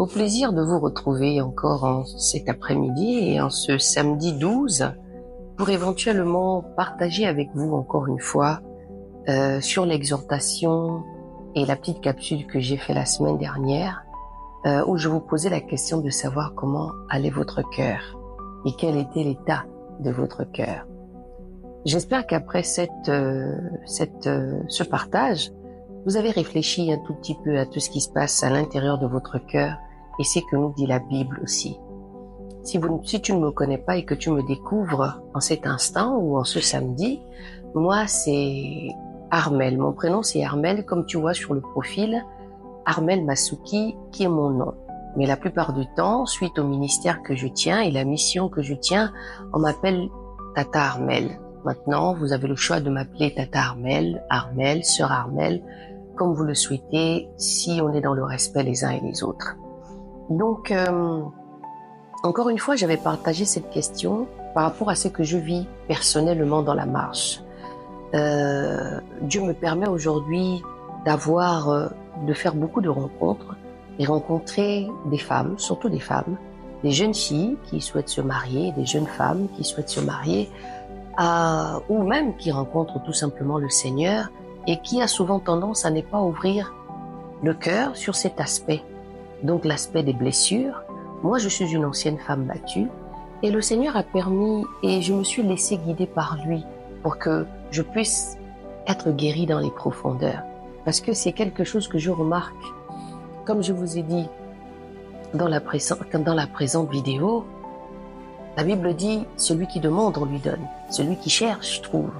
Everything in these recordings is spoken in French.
Au plaisir de vous retrouver encore en cet après-midi et en ce samedi 12 pour éventuellement partager avec vous encore une fois sur l'exhortation et la petite capsule que j'ai fait la semaine dernière où je vous posais la question de savoir comment allait votre cœur et quel était l'état de votre cœur. J'espère qu'après ce partage, vous avez réfléchi un tout petit peu à tout ce qui se passe à l'intérieur de votre cœur et c'est que nous dit la Bible aussi. Si tu ne me connais pas et que tu me découvres en cet instant ou en ce samedi, moi c'est Armelle. Mon prénom c'est Armelle, comme tu vois sur le profil, Armelle Masuki qui est mon nom. Mais la plupart du temps, suite au ministère que je tiens et la mission que je tiens, on m'appelle Tata Armelle. Maintenant, vous avez le choix de m'appeler Tata Armelle, Armelle, Sœur Armelle, comme vous le souhaitez, si on est dans le respect les uns et les autres. Donc, encore une fois, j'avais partagé cette question par rapport à ce que je vis personnellement dans la marche. Dieu me permet aujourd'hui de faire beaucoup de rencontres et rencontrer des femmes, surtout des femmes, des jeunes filles qui souhaitent se marier, des jeunes femmes qui souhaitent se marier, ou même qui rencontrent tout simplement le Seigneur et qui a souvent tendance à ne pas ouvrir le cœur sur cet aspect. Donc l'aspect des blessures. Moi, je suis une ancienne femme battue et le Seigneur a permis et je me suis laissée guider par lui pour que je puisse être guérie dans les profondeurs. Parce que c'est quelque chose que je remarque. Comme je vous ai dit dans la présente vidéo, la Bible dit « Celui qui demande, on lui donne. Celui qui cherche, trouve. »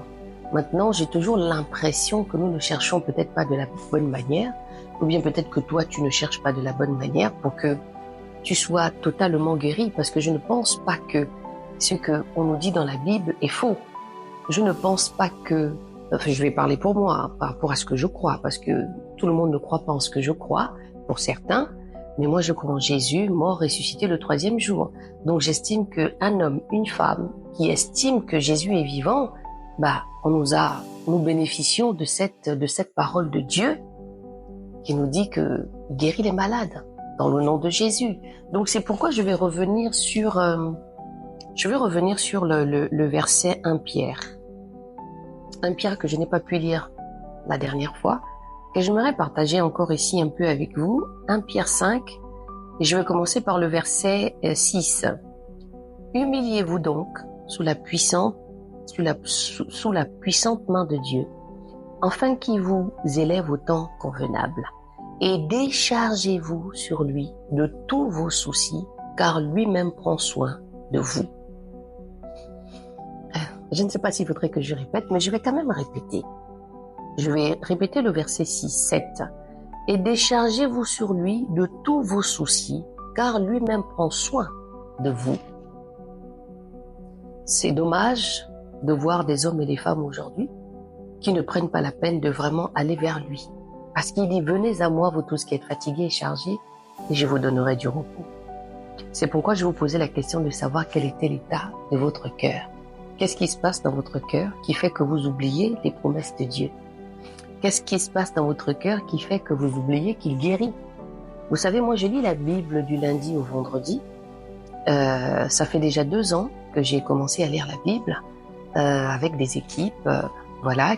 Maintenant, j'ai toujours l'impression que nous ne cherchons peut-être pas de la bonne manière, ou bien peut-être que toi, tu ne cherches pas de la bonne manière pour que tu sois totalement guéri, parce que je ne pense pas que ce qu'on nous dit dans la Bible est faux. Je ne pense pas que... Enfin, je vais parler pour moi, par rapport à ce que je crois, parce que tout le monde ne croit pas en ce que je crois, pour certains, mais moi je crois en Jésus, mort, ressuscité le 3e jour. Donc j'estime qu'un homme, une femme, qui estime que Jésus est vivant, nous bénéficions de cette parole de Dieu qui nous dit que guérit les malades dans le nom de Jésus. Donc c'est pourquoi je vais revenir sur le verset 1 Pierre. 1 Pierre que je n'ai pas pu lire la dernière fois, que j'aimerais partager encore ici un peu avec vous. 1 Pierre 5, et je vais commencer par le verset 6. Humiliez-vous donc sous la puissante main de Dieu, afin qu'il vous élève au temps convenable. Et déchargez-vous sur lui de tous vos soucis, car lui-même prend soin de vous. Je ne sais pas s'il faudrait que je répète, mais je vais quand même répéter. Je vais répéter le verset 6, 7. Et déchargez-vous sur lui de tous vos soucis, car lui-même prend soin de vous. C'est dommage de voir des hommes et des femmes aujourd'hui qui ne prennent pas la peine de vraiment aller vers lui. Parce qu'il dit, venez à moi, vous tous qui êtes fatigués et chargés, et je vous donnerai du repos. C'est pourquoi je vous posais la question de savoir quel était l'état de votre cœur. Qu'est-ce qui se passe dans votre cœur qui fait que vous oubliez les promesses de Dieu? Qu'est-ce qui se passe dans votre cœur qui fait que vous oubliez qu'il guérit? Vous savez, moi je lis la Bible du lundi au vendredi. Ça fait déjà 2 ans que j'ai commencé à lire la Bible avec des équipes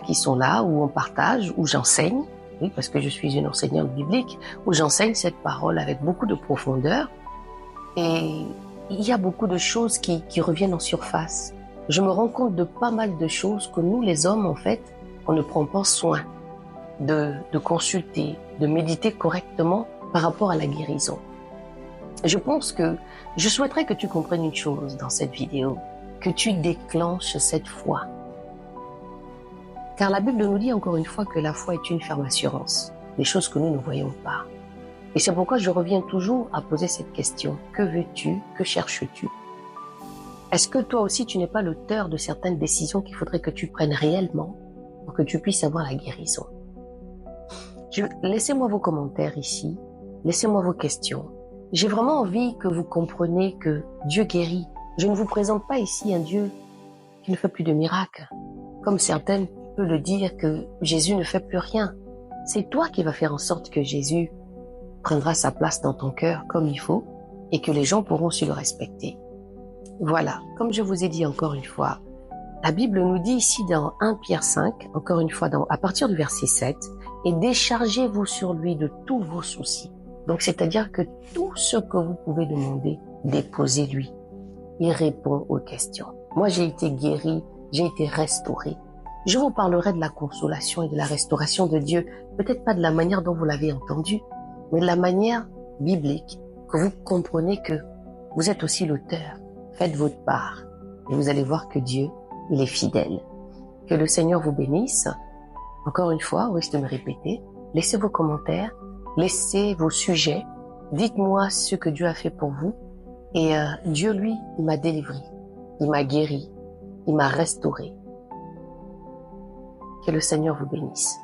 qui sont là, où on partage, où j'enseigne, oui, parce que je suis une enseignante biblique, où j'enseigne cette parole avec beaucoup de profondeur. Et il y a beaucoup de choses qui reviennent en surface. Je me rends compte de pas mal de choses que nous, les hommes, en fait, on ne prend pas soin de consulter, de méditer correctement par rapport à la guérison. Je souhaiterais que tu comprennes une chose dans cette vidéo, que tu déclenches cette foi. Car la Bible nous dit encore une fois que la foi est une ferme assurance, des choses que nous ne voyons pas. Et c'est pourquoi je reviens toujours à poser cette question. Que veux-tu? Que cherches-tu? Est-ce que toi aussi tu n'es pas l'auteur de certaines décisions qu'il faudrait que tu prennes réellement pour que tu puisses avoir la guérison? Laissez-moi vos commentaires ici, laissez-moi vos questions. J'ai vraiment envie que vous compreniez que Dieu guérit. Je ne vous présente pas ici un Dieu qui ne fait plus de miracles, comme certains peuvent le dire que Jésus ne fait plus rien. C'est toi qui vas faire en sorte que Jésus prendra sa place dans ton cœur comme il faut et que les gens pourront aussi le respecter. Voilà, comme je vous ai dit encore une fois, la Bible nous dit ici dans 1 Pierre 5, encore une fois à partir du verset 7, « Et déchargez-vous sur lui de tous vos soucis. » Donc c'est-à-dire que tout ce que vous pouvez demander, déposez-lui. Il répond aux questions. Moi j'ai été guéri, j'ai été restauré. Je vous parlerai de la consolation et de la restauration de Dieu, peut-être pas de la manière dont vous l'avez entendu, mais de la manière biblique, que vous comprenez que vous êtes aussi l'auteur. Faites votre part et vous allez voir que Dieu, il est fidèle. Que le Seigneur vous bénisse. Encore une fois, au risque de me répéter, laissez vos commentaires, laissez vos sujets, dites-moi ce que Dieu a fait pour vous. Et Dieu, lui, il m'a délivré, il m'a guéri, il m'a restauré. Que le Seigneur vous bénisse.